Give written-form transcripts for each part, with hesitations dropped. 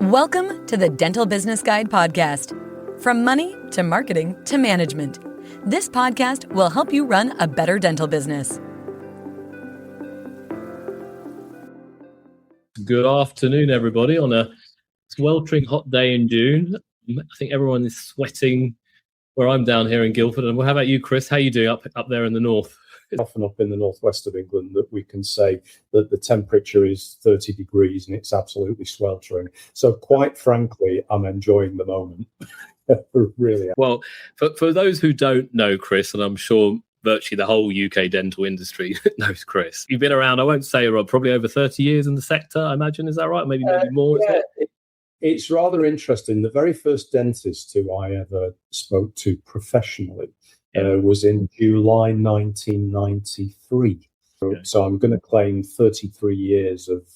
Welcome to the Dental Business Guide podcast. From money to marketing to management, this podcast will help you run a better dental business. Good afternoon, everybody, on a sweltering hot day in June. I think everyone is sweating where I'm down here in Guildford. And how about you, Chris? How are you doing up there in the north? Often up in the northwest of England that we can say that the temperature is 30 degrees and it's absolutely sweltering. So quite frankly, I'm enjoying the moment. Really. Well, for those who don't know Chris, and I'm sure virtually the whole UK dental industry knows Chris, you've been around, I won't say, Rob, probably over 30 years in the sector, I imagine. Is that right? Maybe more? Yeah. It's rather interesting. The very first dentist who I ever spoke to professionally was in July 1993. Okay. So I'm going to claim 33 years of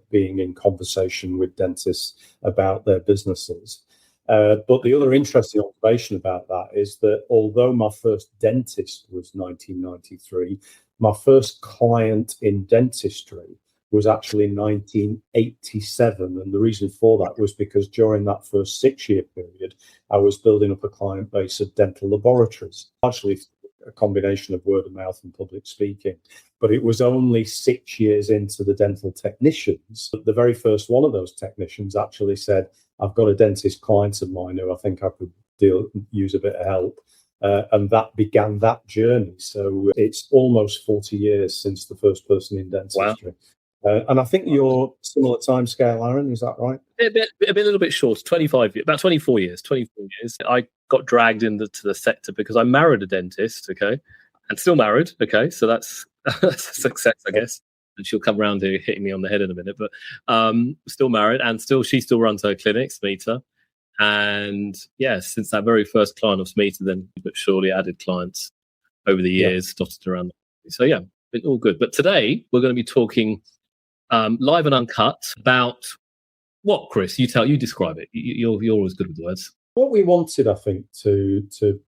being in conversation with dentists about their businesses. But the other interesting observation about that is that although my first dentist was 1993, my first client in dentistry was actually 1987. And the reason for that was because during that first 6-year period, I was building up a client base of dental laboratories, largely a combination of word of mouth and public speaking. But it was only 6 years into the dental technicians that the very first one of those technicians actually said, I've got a dentist client of mine who I think I could use a bit of help. And that began that journey. So it's almost 40 years since the first person in dentistry. Wow. And I think you're similar time scale, Aaron, is that right? A little bit short, about 24 years. I got dragged into the sector because I married a dentist, okay, and still married, okay, so that's a success, I guess. And she'll come around here hitting me on the head in a minute, but still married, and she still runs her clinic, Samera. And yeah, since that very first client of Samera, then but surely added clients over the years, dotted around. So yeah, it's all good. But today we're going to be talking live and uncut about what, Chris? You describe it. You're always good with words. What we wanted, I think, to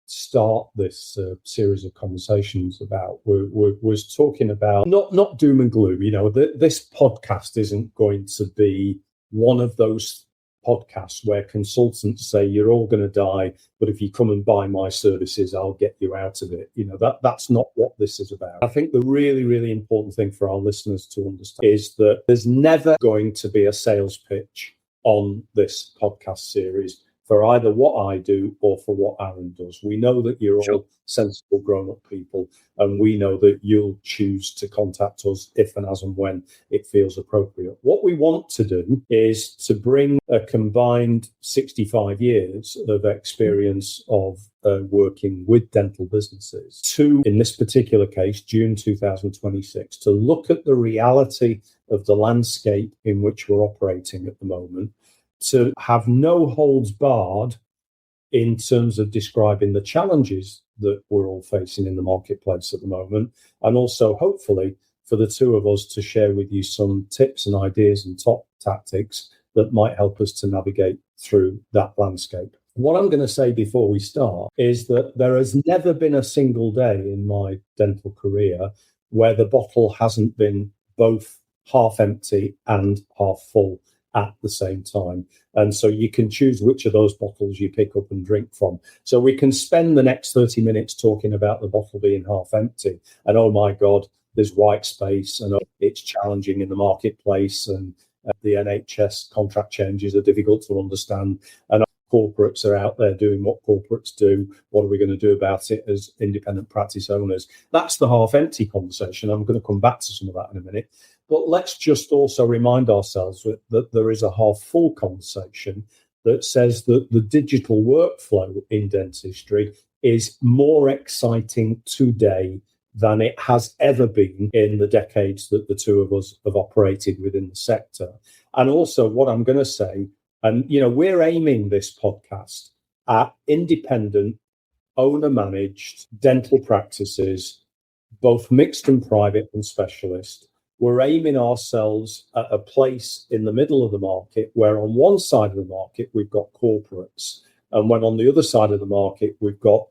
start this series of conversations about was talking about not doom and gloom. You know, this podcast isn't going to be one of those podcasts where consultants say you're all going to die, but if you come and buy my services, I'll get you out of it. You know, that's not what this is about. I think the really, really important thing for our listeners to understand is that there's never going to be a sales pitch on this podcast series for either what I do or for what Aaron does. We know that you're all sensible grown-up people, and we know that you'll choose to contact us if and as and when it feels appropriate. What we want to do is to bring a combined 65 years of experience of working with dental businesses to, in this particular case, June 2026, to look at the reality of the landscape in which we're operating at the moment, to have no holds barred in terms of describing the challenges that we're all facing in the marketplace at the moment, and also hopefully for the two of us to share with you some tips and ideas and top tactics that might help us to navigate through that landscape. What I'm going to say before we start is that there has never been a single day in my dental career where the bottle hasn't been both half empty and half full at the same time. And so you can choose which of those bottles you pick up and drink from. So we can spend the next 30 minutes talking about the bottle being half empty. And oh my God, there's white space and it's challenging in the marketplace, and the NHS contract changes are difficult to understand. And corporates are out there doing what corporates do. What are we going to do about it as independent practice owners? That's the half empty conversation. I'm going to come back to some of that in a minute. But let's just also remind ourselves that there is a half full conversation that says that the digital workflow in dentistry is more exciting today than it has ever been in the decades that the two of us have operated within the sector. And also what I'm going to say, and you know, we're aiming this podcast at independent, owner-managed dental practices, both mixed and private and specialist. We're aiming ourselves at a place in the middle of the market where on one side of the market, we've got corporates. And when on the other side of the market, we've got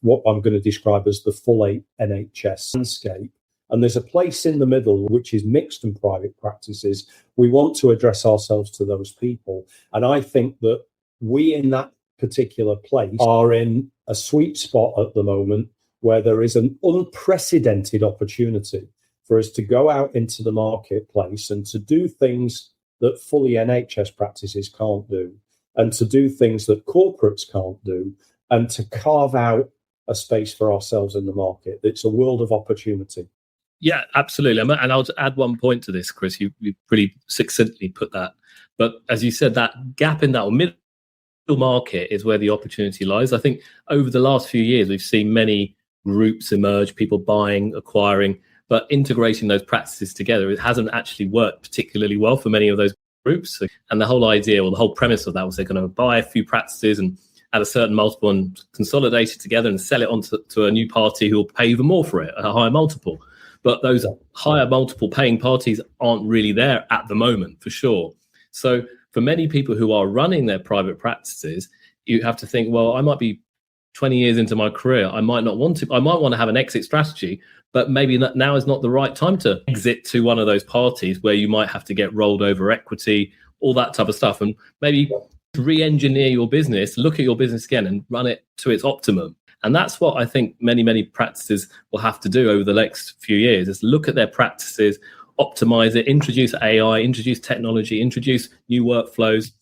what I'm going to describe as the full NHS landscape. And there's a place in the middle, which is mixed and private practices. We want to address ourselves to those people. And I think that we in that particular place are in a sweet spot at the moment where there is an unprecedented opportunity for us to go out into the marketplace and to do things that fully NHS practices can't do, and to do things that corporates can't do, and to carve out a space for ourselves in the market. It's a world of opportunity. Yeah, absolutely. And I'll add one point to this, Chris. You pretty succinctly put that. But as you said, that gap in that middle market is where the opportunity lies. I think over the last few years, we've seen many groups emerge, people buying, acquiring, but integrating those practices together, it hasn't actually worked particularly well for many of those groups. And the whole idea, or the whole premise of that, was they're going to buy a few practices and at a certain multiple and consolidate it together and sell it on to a new party who will pay even more for it, a higher multiple. But those higher multiple paying parties aren't really there at the moment, for sure. So for many people who are running their private practices, you have to think, well, I might be 20 years into my career. I might want to have an exit strategy, but maybe now is not the right time to exit to one of those parties where you might have to get rolled over equity, all that type of stuff. And maybe re-engineer your business, look at your business again and run it to its optimum. And that's what I think many practices will have to do over the next few years, is look at their practices, optimize it, introduce AI, introduce technology, introduce new workflows.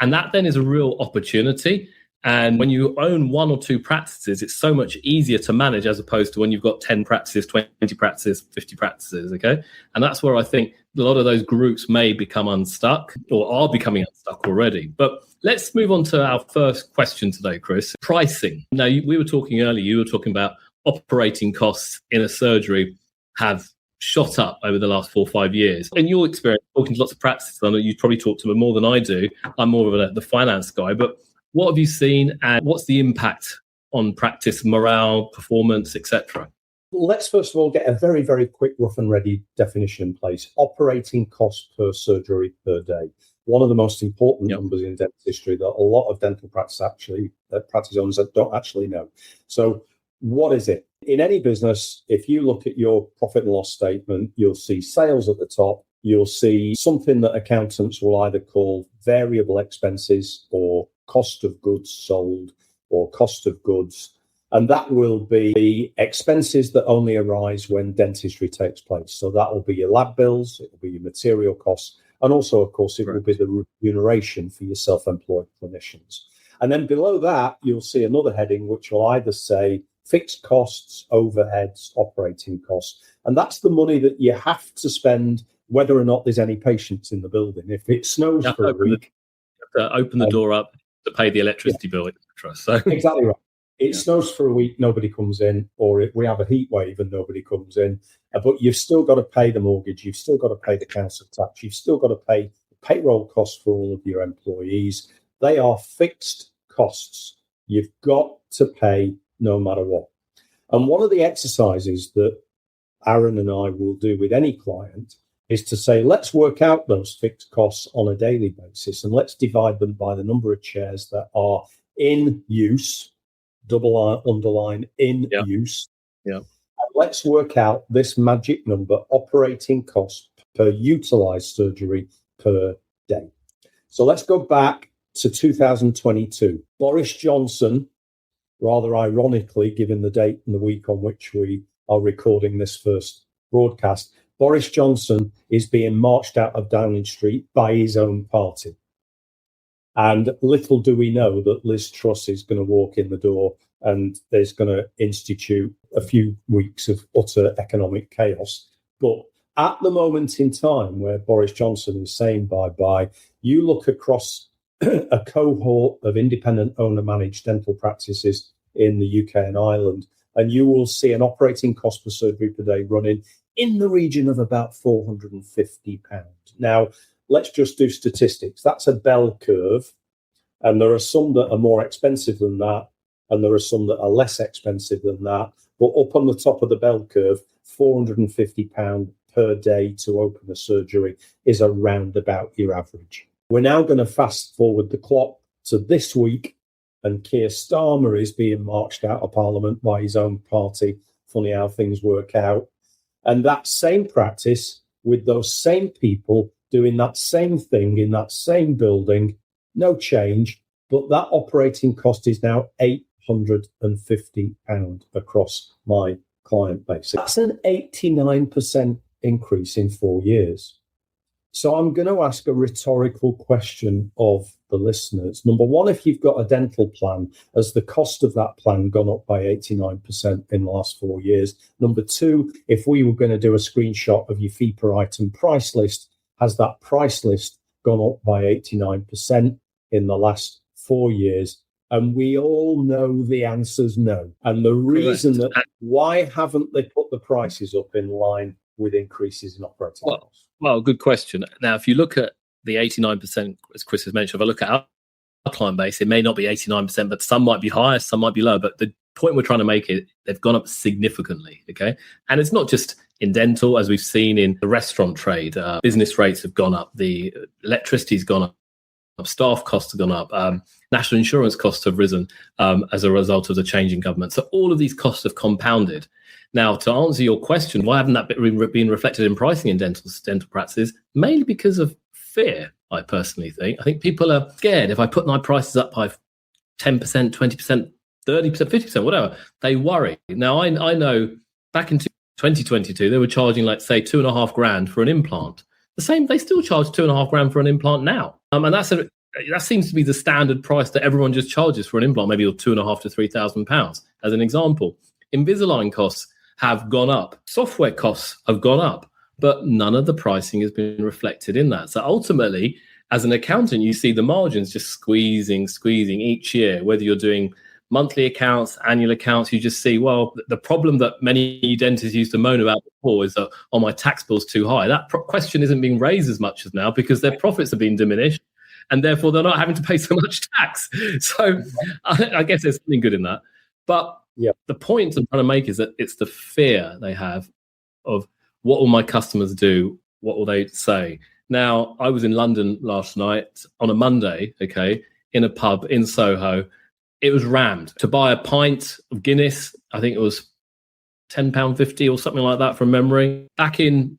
And that then is a real opportunity. And when you own one or two practices, it's so much easier to manage as opposed to when you've got 10 practices, 20 practices, 50 practices, okay? And that's where I think a lot of those groups may become unstuck or are becoming unstuck already. But let's move on to our first question today, Chris. Pricing. Now, we were talking earlier, you were talking about operating costs in a surgery have shot up over the last 4 or 5 years. In your experience, talking to lots of practices, I know you probably talk to them more than I do. I'm more of the finance guy, but what have you seen and what's the impact on practice morale, performance, etc.? Let's first of all get a very, very quick rough and ready definition in place. Operating cost per surgery per day. One of the most important numbers in dentistry that a lot of dental practice owners don't actually know. So what is it? In any business, if you look at your profit and loss statement, you'll see sales at the top. You'll see something that accountants will either call variable expenses or cost of goods sold or cost of goods. And that will be expenses that only arise when dentistry takes place. So that will be your lab bills, it will be your material costs, and also, of course, it will be the remuneration for your self-employed clinicians. And then below that, you'll see another heading which will either say fixed costs, overheads, operating costs. And that's the money that you have to spend whether or not there's any patients in the building. If it snows for a week, you have to open the door up to pay the electricity bill, etc. So exactly right. It snows for a week, nobody comes in, or we have a heat wave and nobody comes in. But you've still got to pay the mortgage, you've still got to pay the council tax, you've still got to pay the payroll costs for all of your employees. They are fixed costs. You've got to pay no matter what. And one of the exercises that Aaron and I will do with any client is to say, let's work out those fixed costs on a daily basis and let's divide them by the number of chairs that are in use, double underline, in use. Yeah. And let's work out this magic number, operating cost per utilized surgery per day. So let's go back to 2022. Boris Johnson, rather ironically, given the date and the week on which we are recording this first broadcast, Boris Johnson is being marched out of Downing Street by his own party. And little do we know that Liz Truss is going to walk in the door and there's going to institute a few weeks of utter economic chaos. But at the moment in time where Boris Johnson is saying bye-bye, you look across a cohort of independent owner-managed dental practices in the UK and Ireland, and you will see an operating cost per surgery per day running in the region of about £450. Now, let's just do statistics. That's a bell curve, and there are some that are more expensive than that, and there are some that are less expensive than that. But up on the top of the bell curve, £450 per day to open a surgery is around about your average. We're now going to fast forward the clock to this week, and Keir Starmer is being marched out of Parliament by his own party. Funny how things work out. And that same practice with those same people doing that same thing in that same building, no change, but that operating cost is now £850 across my client base. That's an 89% increase in 4 years. So I'm going to ask a rhetorical question of the listeners. Number one, if you've got a dental plan, has the cost of that plan gone up by 89% in the last 4 years? Number two, if we were going to do a screenshot of your fee per item price list, has that price list gone up by 89% in the last 4 years? And we all know the answer's no. And the reason that why haven't they put the prices up in line with increases in operating costs? Well, good question. Now, if you look at the 89%, as Chris has mentioned, if I look at our client base, it may not be 89%, but some might be higher, some might be lower. But the point we're trying to make is they've gone up significantly, okay? And it's not just in dental, as we've seen in the restaurant trade. Business rates have gone up, the electricity's gone up, staff costs have gone up, national insurance costs have risen as a result of the change in government. So all of these costs have compounded. Now, to answer your question, why haven't that been reflected in pricing in dental practices? Mainly because of fear, I personally think. I think people are scared. If I put my prices up by 10%, 20%, 30%, 50%, whatever, they worry. Now, I know back in 2022, they were charging, like, say, $2,500 for an implant. The same, they still charge $2,500 for an implant now. And that seems to be the standard price that everyone just charges for an implant, maybe £2,500 to £3,000 as an example. Invisalign costs have gone up. Software costs have gone up, but none of the pricing has been reflected in that. So ultimately, as an accountant, you see the margins just squeezing each year, whether you're doing monthly accounts, annual accounts. You just see, well, the problem that many dentists used to moan about before is that, oh, my tax bill's too high. That question isn't being raised as much as now because their profits have been diminished and therefore they're not having to pay so much tax. So I guess there's something good in that. But the point I'm trying to make is that it's the fear they have of what will my customers do? What will they say? Now, I was in London last night on a Monday, okay, in a pub in Soho. It was rammed. To buy a pint of Guinness, I think it was £10.50 or something like that from memory. Back in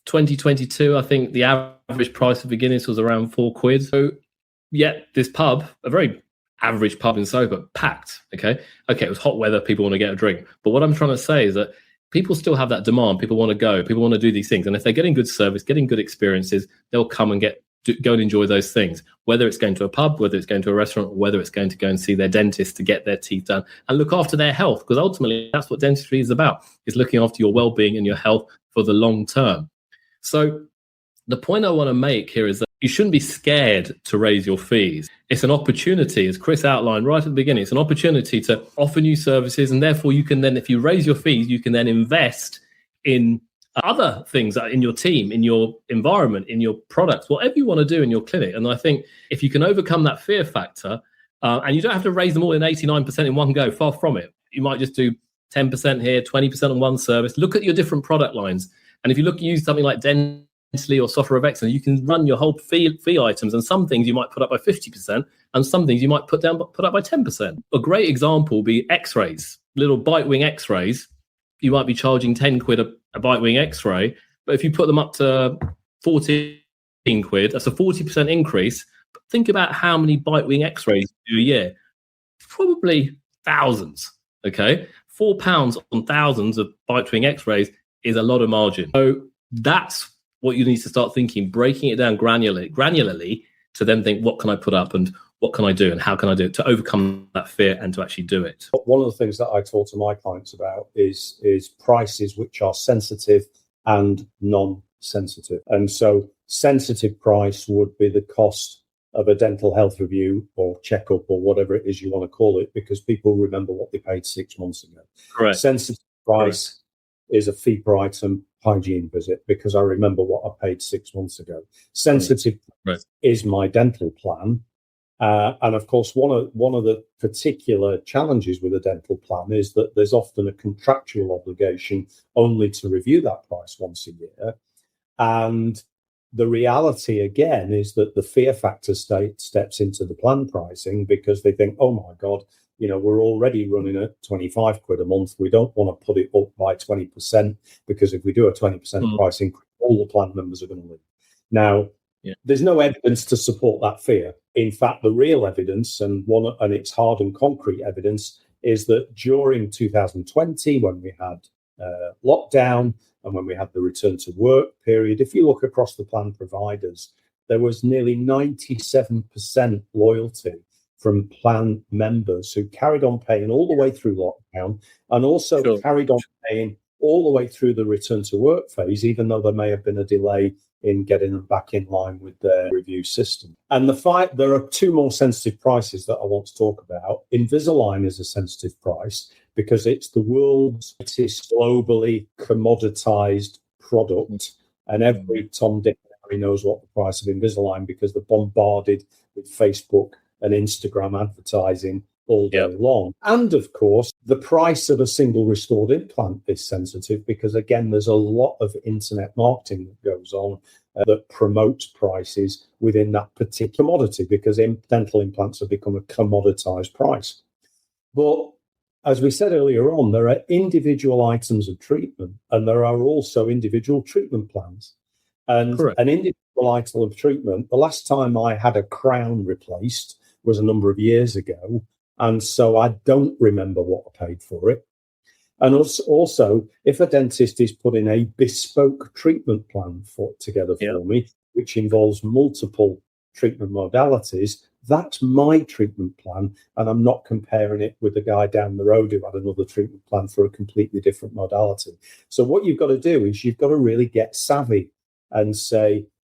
2022, I think the average price of a Guinness was around £4. So yet this pub, a very average pub in Soho, but packed, okay, it was hot weather, people want to get a drink. But what I'm trying to say is that people still have that demand. People want to go. People want to do these things. And if they're getting good service, getting good experiences, they'll come and go and enjoy those things, whether it's going to a pub, whether it's going to a restaurant, or whether it's going to go and see their dentist to get their teeth done and look after their health. Because ultimately, that's what dentistry is about, is looking after your well-being and your health for the long term. So the point I want to make here is that you shouldn't be scared to raise your fees. It's an opportunity, as Chris outlined right at the beginning, it's an opportunity to offer new services. And therefore, you can then, if you raise your fees, you can then invest in other things in your team, in your environment, in your products, whatever you want to do in your clinic. And I think if you can overcome that fear factor, and you don't have to raise them all in 89% in one go, far from it. You might just do 10% here, 20% on one service. Look at your different product lines. And if you use something like Dentally or Software of Excellence, you can run your whole fee items, and some things you might put up by 50%, and some things you might put up by 10%. A great example would be X-rays, little bite wing X-rays. You might be charging 10 quid a bite wing X-ray, but if you put them up to 14 quid, that's a 40% increase. But think about how many bite wing X-rays you do a year. Probably thousands, okay? £4 on thousands of bite wing X-rays is a lot of margin. So that's what you need to start thinking, breaking it down granularly to then think, what can I put up and what can I do and how can I do it to overcome that fear and to actually do it? One of the things that I talk to my clients about is prices which are sensitive and non-sensitive. And so sensitive price would be the cost of a dental health review or checkup or whatever it is you want to call it, because people remember what they paid 6 months ago. Correct. Sensitive price is a fee per item hygiene visit because I remember what I paid 6 months ago. Sensitive is my dental plan. And of course, one of the particular challenges with a dental plan is that there's often a contractual obligation only to review that price once a year. And the reality, again, is that the fear factor steps into the plan pricing because they think, oh, my God, we're already running at 25 quid a month. We don't want to put it up by 20% because if we do a 20% price increase, all the plan members are going to leave. Now, there's no evidence to support that fear. In fact, the real evidence, and it's hard and concrete evidence, is that during 2020, when we had lockdown and when we had the return to work period, if you look across the plan providers, there was nearly 97% loyalty from plan members who carried on paying all the way through lockdown and also carried on paying all the way through the return to work phase, even though there may have been a delay in getting them back in line with their review system. And there are two more sensitive prices that I want to talk about. Invisalign is a sensitive price because it's the world's latest globally commoditized product. And every Tom, Dick, and Harry knows what the price of Invisalign because they're bombarded with Facebook and Instagram advertising all day long. And of course, the price of a single restored implant is sensitive because, again, there's a lot of internet marketing that goes on that promotes prices within that particular commodity because dental implants have become a commoditized price. But as we said earlier on, there are individual items of treatment and there are also individual treatment plans. And an individual item of treatment, the last time I had a crown replaced was a number of years ago. And so I don't remember what I paid for it. And also, if a dentist is putting a bespoke treatment plan together for me, which involves multiple treatment modalities, that's my treatment plan. And I'm not comparing it with the guy down the road who had another treatment plan for a completely different modality. So what you've got to do is you've got to really get savvy and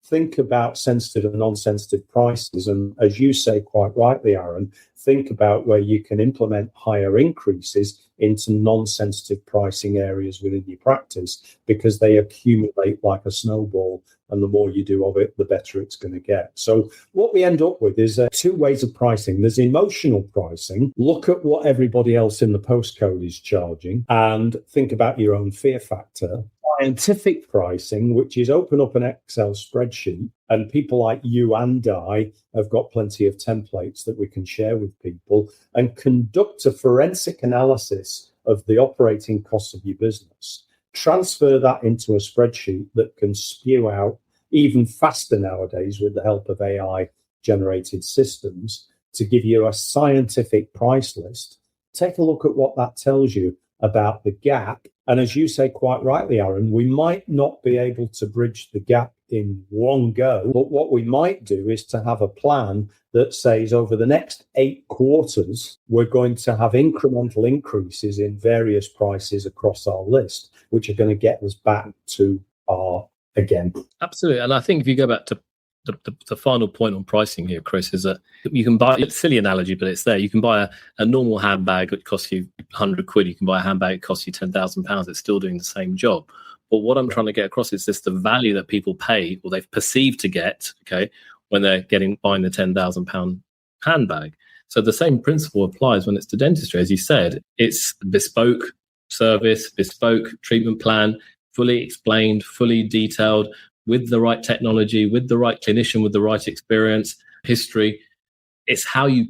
think about sensitive and non-sensitive prices. And as you say quite rightly, Aaron, think about where you can implement higher increases into non-sensitive pricing areas within your practice because they accumulate like a snowball. And the more you do of it, the better it's going to get. So what we end up with is two ways of pricing. There's emotional pricing. Look at what everybody else in the postcode is charging and think about your own fear factor. Scientific pricing, which is open up an Excel spreadsheet, and people like you and I have got plenty of templates that we can share with people and conduct a forensic analysis of the operating costs of your business. Transfer that into a spreadsheet that can spew out even faster nowadays with the help of AI generated systems to give you a scientific price list. Take a look at what that tells you about the gap. And as you say quite rightly, Aaron, we might not be able to bridge the gap in one go, but what we might do is to have a plan that says over the next 8 quarters, we're going to have incremental increases in various prices across our list, which are going to get us back to our again. Absolutely. And I think if you go back to the final point on pricing here, Chris, is that you can buy, it's a silly analogy, but it's there. You can buy a normal handbag that costs you 100 quid. You can buy a handbag that costs you £10,000. It's still doing the same job. But what I'm trying to get across is just the value that people pay or they've perceived to get, when they're buying the £10,000 handbag. So the same principle applies when it's to dentistry. As you said, it's bespoke service, bespoke treatment plan, fully explained, fully detailed, with the right technology, with the right clinician, with the right experience, history. It's how you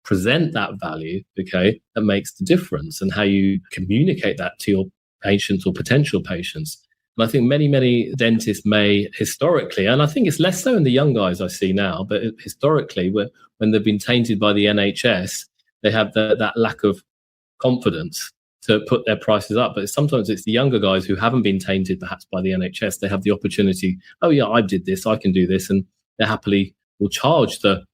present that value, that makes the difference, and how you communicate that to your patients or potential patients. And I think many, many dentists may historically, and I think it's less so in the young guys I see now, but historically, when they've been tainted by the NHS, they have that lack of confidence to put their prices up. But sometimes it's the younger guys who haven't been tainted perhaps by the NHS. They have the opportunity, oh yeah, I did this, I can do this. And they happily will charge the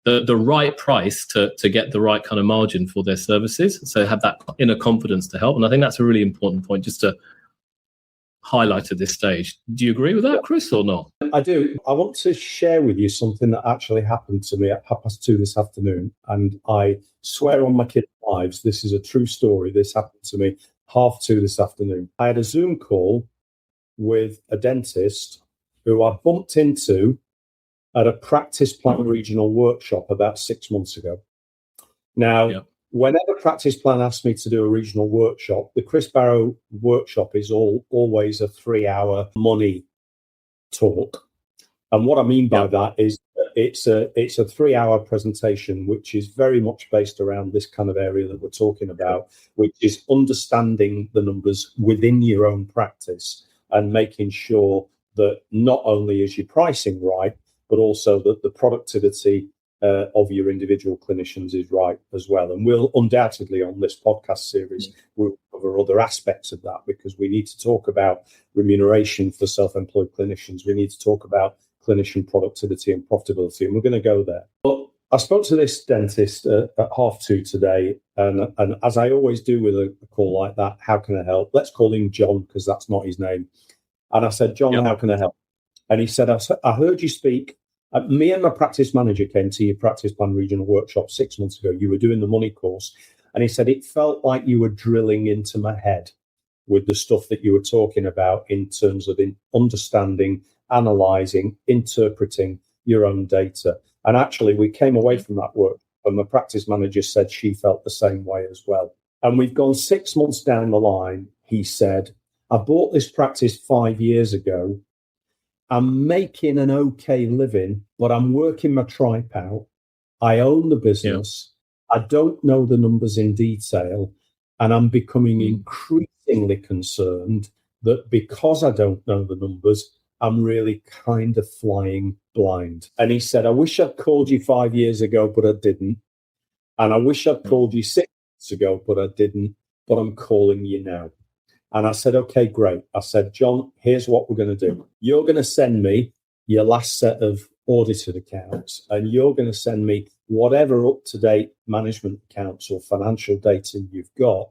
right price to get the right kind of margin for their services. So have that inner confidence to help. And I think that's a really important point just to highlight at this stage. Do you agree with that, Chris, or not? I do. I want to share with you something that actually happened to me at 2:30 this afternoon. And I swear on my kids' lives, this is a true story. This happened to me 2:30 this afternoon. I had a Zoom call with a dentist who I bumped into at a practice plan regional workshop about 6 months ago. Now, whenever Practice Plan asks me to do a regional workshop, the Chris Barrow workshop is always a 3-hour money talk. And what I mean by that is that it's a 3-hour presentation, which is very much based around this kind of area that we're talking about, which is understanding the numbers within your own practice and making sure that not only is your pricing right, but also that the productivity of your individual clinicians is right as well. And we'll undoubtedly on this podcast series, we'll cover other aspects of that, because we need to talk about remuneration for self-employed clinicians. We need to talk about clinician productivity and profitability, and we're going to go there. But I spoke to this dentist at 2:30 today, and as I always do with a call like that, how can I help? Let's call him John, because that's not his name. And I said, John, how can I help? And he said, I heard you speak. Me and my practice manager came to your practice plan regional workshop 6 months ago. You were doing the money course. And he said, it felt like you were drilling into my head with the stuff that you were talking about in terms of understanding, analysing, interpreting your own data. And actually, we came away from that work, and my practice manager said she felt the same way as well. And we've gone 6 months down the line. He said, I bought this practice 5 years ago. I'm making an okay living, but I'm working my tripe out. I own the business. I don't know the numbers in detail, and I'm becoming increasingly concerned that because I don't know the numbers, I'm really kind of flying blind. And he said, I wish I'd called you 5 years ago, but I didn't. And I wish I'd called you 6 months ago, but I didn't. But I'm calling you now. And I said, okay, great. I said, John, here's what we're going to do. You're going to send me your last set of audited accounts, and you're going to send me whatever up-to-date management accounts or financial data you've got.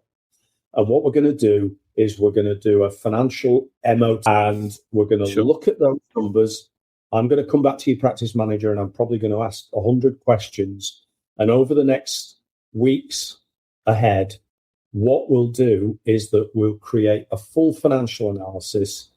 And what we're going to do is we're going to do a financial MOT, and we're going to look at those numbers. I'm going to come back to your practice manager, and I'm probably going to ask 100 questions. And over the next weeks ahead, what we'll do is that we'll create a full financial analysis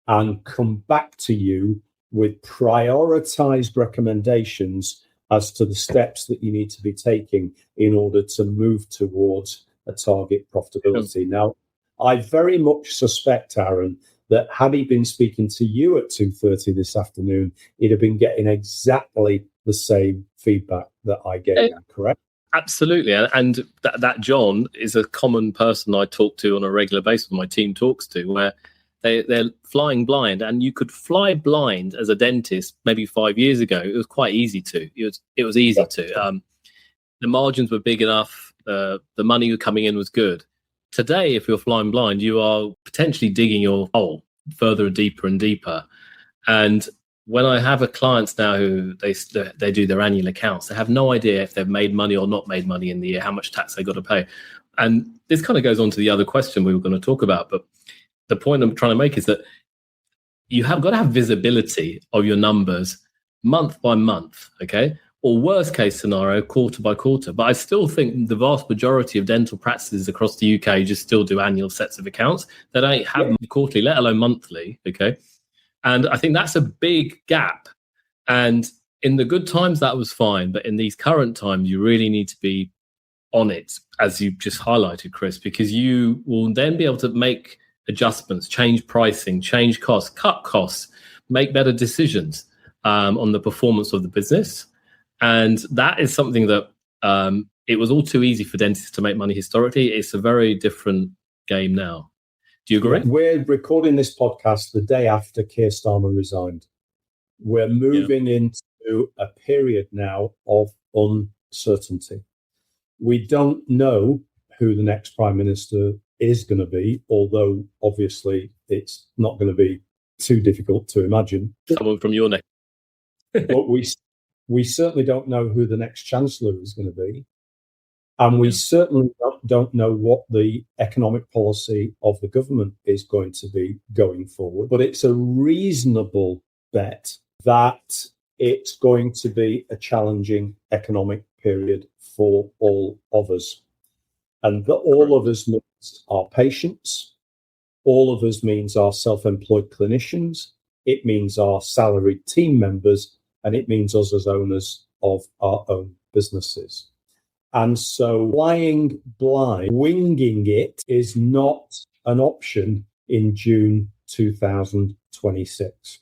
and come back to you with prioritized recommendations as to the steps that you need to be taking in order to move towards a target profitability. Now, I very much suspect, Aaron, that had he been speaking to you at 2:30 this afternoon, he'd have been getting exactly the same feedback that I gave him, correct? Absolutely. And that John is a common person I talk to on a regular basis, my team talks to, where they're flying blind. And you could fly blind as a dentist maybe 5 years ago. It was quite easy to. It was easy to. The margins were big enough. The money coming in was good. Today, if you're flying blind, you are potentially digging your hole further and deeper and deeper. And when I have clients now who they do their annual accounts, they have no idea if they've made money or not made money in the year, how much tax they got to pay. And this kind of goes on to the other question we were going to talk about. But the point I'm trying to make is that you have got to have visibility of your numbers month by month, okay? Or worst case scenario, quarter by quarter. But I still think the vast majority of dental practices across the UK just still do annual sets of accounts. They don't have them quarterly, let alone monthly, okay? And I think that's a big gap. And in the good times, that was fine. But in these current times, you really need to be on it, as you just highlighted, Chris, because you will then be able to make adjustments, change pricing, change costs, cut costs, make better decisions on the performance of the business. And that is something that it was all too easy for dentists to make money historically. It's a very different game now. Do you agree? We're recording this podcast the day after Keir Starmer resigned. We're moving into a period now of uncertainty. We don't know who the next Prime Minister is going to be, although obviously it's not going to be too difficult to imagine. Someone from your neck. But we certainly don't know who the next Chancellor is going to be. And we certainly don't know what the economic policy of the government is going to be going forward. But it's a reasonable bet that it's going to be a challenging economic period for all of us. And that all of us means our patients, all of us means our self-employed clinicians, it means our salaried team members, and it means us as owners of our own businesses. And so flying blind, winging it is not an option in June 2026.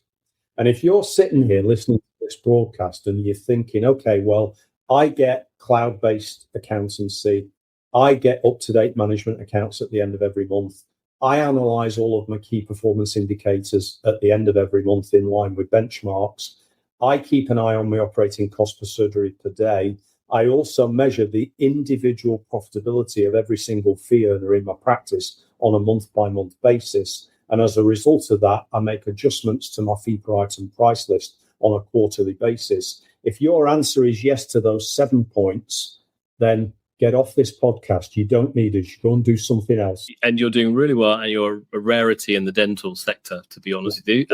And if you're sitting here listening to this broadcast and you're thinking, okay, well, I get cloud-based accountancy, I get up-to-date management accounts at the end of every month, I analyze all of my key performance indicators at the end of every month in line with benchmarks, I keep an eye on my operating cost per surgery per day, I also measure the individual profitability of every single fee earner in my practice on a month-by-month basis. And as a result of that, I make adjustments to my fee per item price list on a quarterly basis. If your answer is yes to those 7 points, then get off this podcast. You don't need us. Go and do something else. And you're doing really well, and you're a rarity in the dental sector, to be honest with you.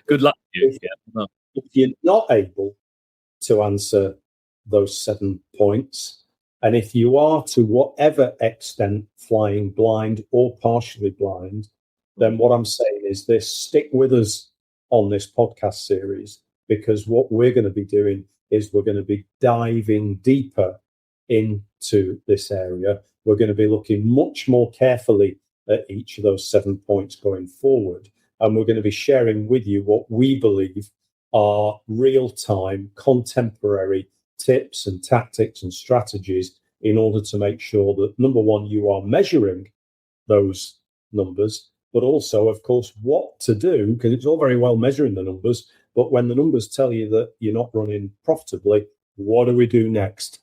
Good luck to you. If you're not able to answer those 7 points, and if you are to whatever extent flying blind or partially blind, then what I'm saying is this: stick with us on this podcast series, because what we're going to be doing is we're going to be diving deeper into this area. We're going to be looking much more carefully at each of those 7 points going forward. And we're going to be sharing with you what we believe are real-time, contemporary tips and tactics and strategies in order to make sure that, number one, you are measuring those numbers, but also, of course, what to do, because it's all very well measuring the numbers, but when the numbers tell you that you're not running profitably, what do we do next?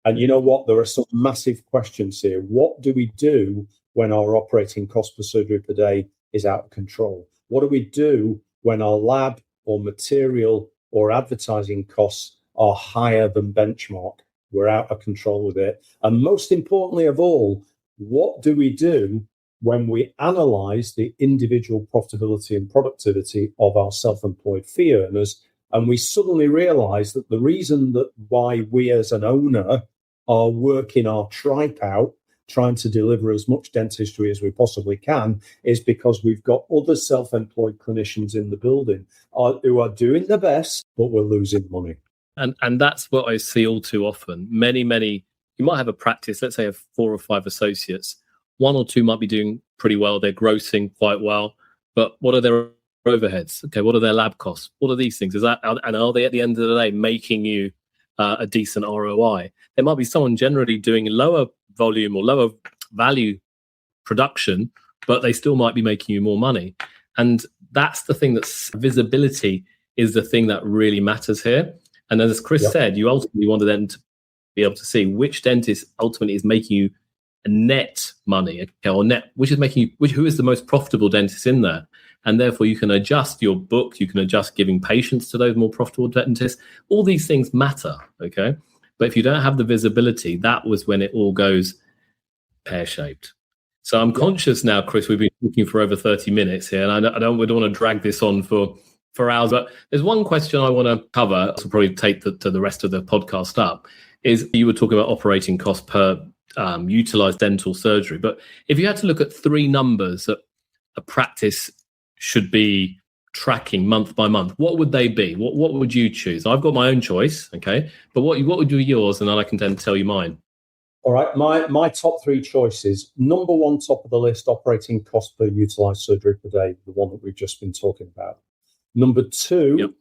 And you know what? There are some massive questions here. What do we do when our operating cost per surgery per day is out of control? What do we do when our lab or material or advertising costs are higher than benchmark? We're out of control with it. And most importantly of all, what do we do when we analyze the individual profitability and productivity of our self-employed fee earners, and we suddenly realize that the reason that why we as an owner are working our tripe out, trying to deliver as much dentistry as we possibly can, is because we've got other self-employed clinicians in the building who are doing the best, but we're losing money. And that's what I see all too often. Many, you might have a practice, let's say have 4 or 5 associates. 1 or 2 might be doing pretty well. They're grossing quite well. But what are their overheads? Okay, what are their lab costs? What are these things? And are they at the end of the day making you a decent ROI? There might be someone generally doing lower volume or lower value production, but they still might be making you more money. And that's the thing, that's visibility is the thing that really matters here. And as Chris said, you ultimately want to then to be able to see which dentist ultimately is making you a net money, okay, or net, which is making you, who is the most profitable dentist in there. And therefore you can adjust your book, you can adjust giving patients to those more profitable dentists. All these things matter, okay? But if you don't have the visibility, that was when it all goes pear-shaped. So I'm conscious now, Chris, we've been talking for over 30 minutes here, and we don't want to drag this on for hours, but there's one question I want to cover, so probably take to the rest of the podcast up, is you were talking about operating cost per utilized dental surgery. But if you had to look at 3 numbers that a practice should be tracking month by month, what would they be? What would you choose? I've got my own choice, okay? But what would be yours? And then I can then tell you mine. All right, my top 3 choices. Number 1, top of the list, operating cost per utilized surgery per day, the one that we've just been talking about. Number 2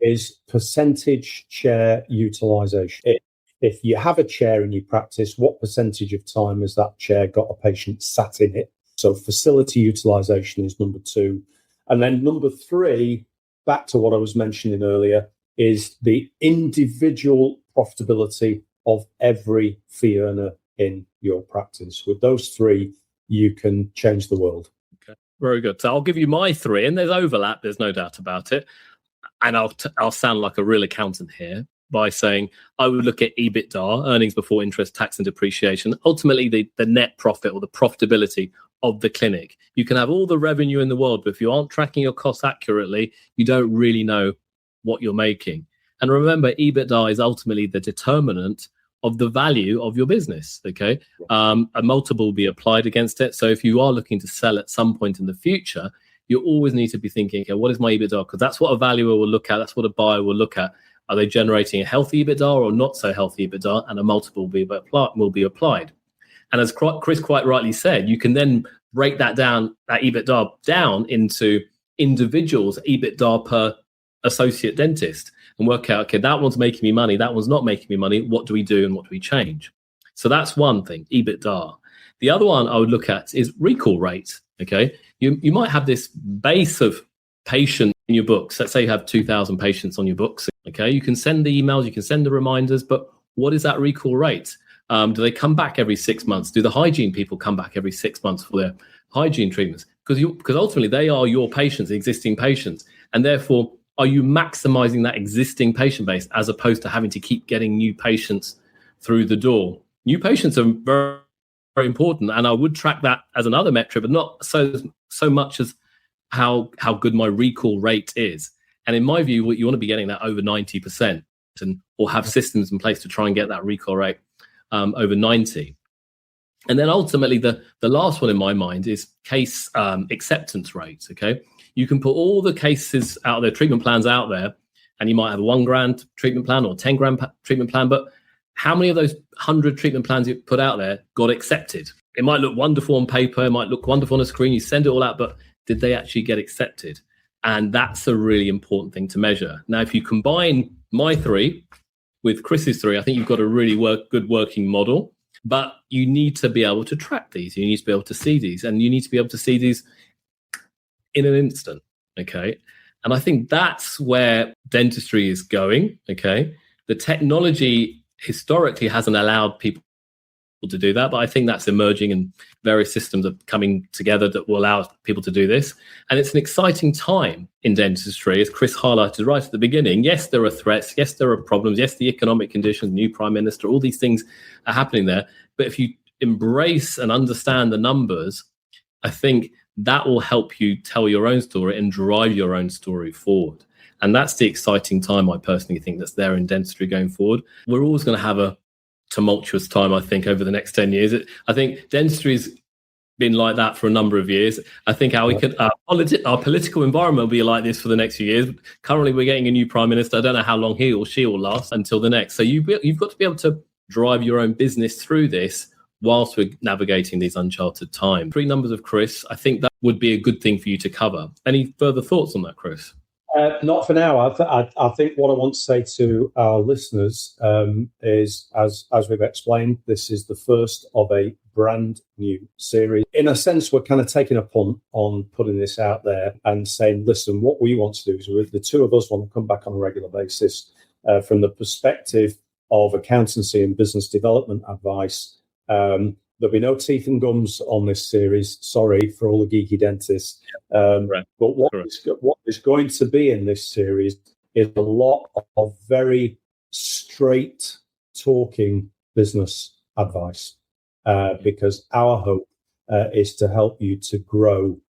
is percentage chair utilization. If you have a chair in your practice, what percentage of time has that chair got a patient sat in it? So facility utilization is number 2. And then number 3, back to what I was mentioning earlier, is the individual profitability of every fee earner in your practice. With those 3, you can change the world. Okay, very good. So I'll give you my 3, and there's overlap, there's no doubt about it. And I'll sound like a real accountant here by saying I would look at EBITDA, earnings before interest, tax and depreciation, ultimately the net profit or the profitability of the clinic. You can have all the revenue in the world, but if you aren't tracking your costs accurately, you don't really know what you're making. And remember, EBITDA is ultimately the determinant of the value of your business, okay? A multiple will be applied against it. So if you are looking to sell at some point in the future, you always need to be thinking, okay, what is my EBITDA? Because that's what a valuer will look at. That's what a buyer will look at. Are they generating a healthy EBITDA or not so healthy EBITDA? And a multiple will be applied. And as Chris quite rightly said, you can then break that down, that EBITDA down into individuals' EBITDA per associate dentist. and work out, okay, that one's making me money, that one's not making me money. What do we do and what do we change? So that's one thing, EBITDA. The other one I would look at is recall rate. Okay, you might have this base of patients in your books. Let's say you have 2,000 patients on your books. Okay, you can send the emails, you can send the reminders, but what is that recall rate? Do they come back every 6 months? Do the hygiene people come back every 6 months for their hygiene treatments? Because ultimately they are your patients, existing patients, and therefore are you maximizing that existing patient base as opposed to having to keep getting new patients through the door? New patients are very, very important, and I would track that as another metric, but not so much as how good my recall rate is. And in my view, you want to be getting that over 90%, or have systems in place to try and get that recall rate over 90. And then ultimately, the last one in my mind is case acceptance rate. Okay, you can put all the cases out there, treatment plans out there, and you might have a $1,000 treatment plan or 10 grand treatment plan, but how many of those 100 treatment plans you put out there got accepted? It might look wonderful on paper, it might look wonderful on a screen, you send it all out, but did they actually get accepted? And that's a really important thing to measure. Now, if you combine my 3 with Chris's 3, I think you've got a really good working model, but you need to be able to track these. You need to be able to see these, and you need to be able to see these in an instant, okay? And I think that's where dentistry is going, okay? The technology historically hasn't allowed people to do that, but I think that's emerging, and various systems are coming together that will allow people to do this. And it's an exciting time in dentistry, as Chris highlighted right at the beginning. Yes, there are threats. Yes, there are problems. Yes, the economic conditions, new prime minister, all these things are happening there. But if you embrace and understand the numbers, I think that will help you tell your own story and drive your own story forward. And that's the exciting time, I personally think, that's there in dentistry going forward. We're always going to have a tumultuous time, I think, over the next 10 years. I think dentistry's been like that for a number of years. I think our political environment will be like this for the next few years. Currently, we're getting a new prime minister. I don't know how long he or she will last until the next. So you've got to be able to drive your own business through this whilst we're navigating these uncharted times. 3 numbers of Chris, I think that would be a good thing for you to cover. Any further thoughts on that, Chris? Not for now. I think what I want to say to our listeners is, as we've explained, this is the first of a brand new series. In a sense, we're kind of taking a punt on putting this out there and saying, listen, what we want to do is the 2 of us want to come back on a regular basis from the perspective of accountancy and business development advice. There'll be no teeth and gums on this series. Sorry for all the geeky dentists. Right. But what is going to be in this series is a lot of very straight talking business advice, because our hope is to help you to grow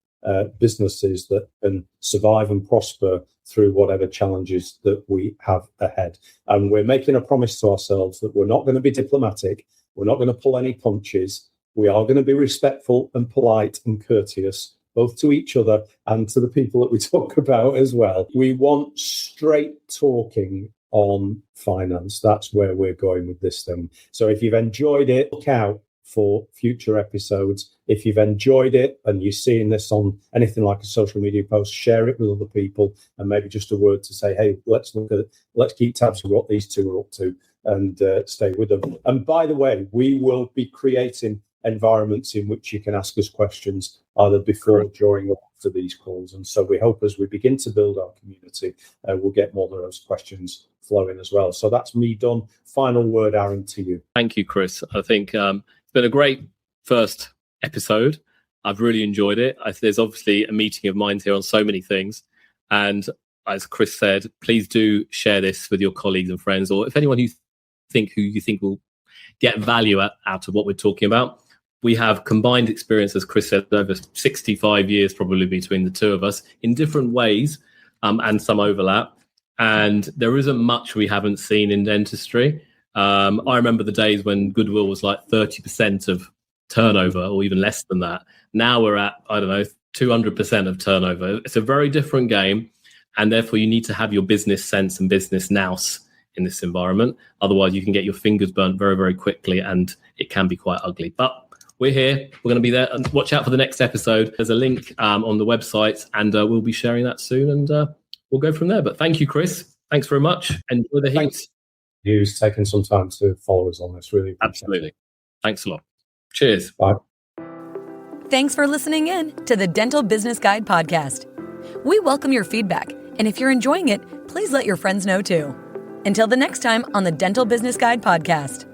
businesses that can survive and prosper through whatever challenges that we have ahead. And we're making a promise to ourselves that we're not going to be diplomatic. We're not going to pull any punches. We are going to be respectful and polite and courteous, both to each other and to the people that we talk about as well. We want straight talking on finance. That's where we're going with this thing. So if you've enjoyed it, look out for future episodes. If you've enjoyed it and you're seeing this on anything like a social media post, share it with other people, and maybe just a word to say, hey, let's keep tabs on what these 2 are up to, and stay with them. And by the way, we will be creating environments in which you can ask us questions either before, during, or after these calls. And so we hope as we begin to build our community, we'll get more of those questions flowing as well. So that's me done. Final word, Aaron, to you. Thank you, Chris. I think it's been a great first episode. I've really enjoyed it. There's obviously a meeting of minds here on so many things. And as Chris said, please do share this with your colleagues and friends, or if anyone who you think will get value out of what we're talking about. We have combined experience, as Chris said, over 65 years probably between the 2 of us in different ways, and some overlap. And there isn't much we haven't seen in dentistry. I remember the days when goodwill was like 30% of turnover, or even less than that. Now we're at, 200% of turnover. It's a very different game, and therefore you need to have your business sense and business nous in this environment. Otherwise, you can get your fingers burnt very, very quickly, and it can be quite ugly. But we're here. We're going to be there. And watch out for the next episode. There's a link on the website, and we'll be sharing that soon, and we'll go from there. But thank you, Chris. Thanks very much. Enjoy the heat. Thanks. You've taken some time to follow us on this. Really appreciate Absolutely. it. Thanks a lot. Cheers. Bye. Thanks for listening in to the Dental Business Guide podcast. We welcome your feedback, and if you're enjoying it, please let your friends know too. Until the next time on the Dental Business Guide podcast.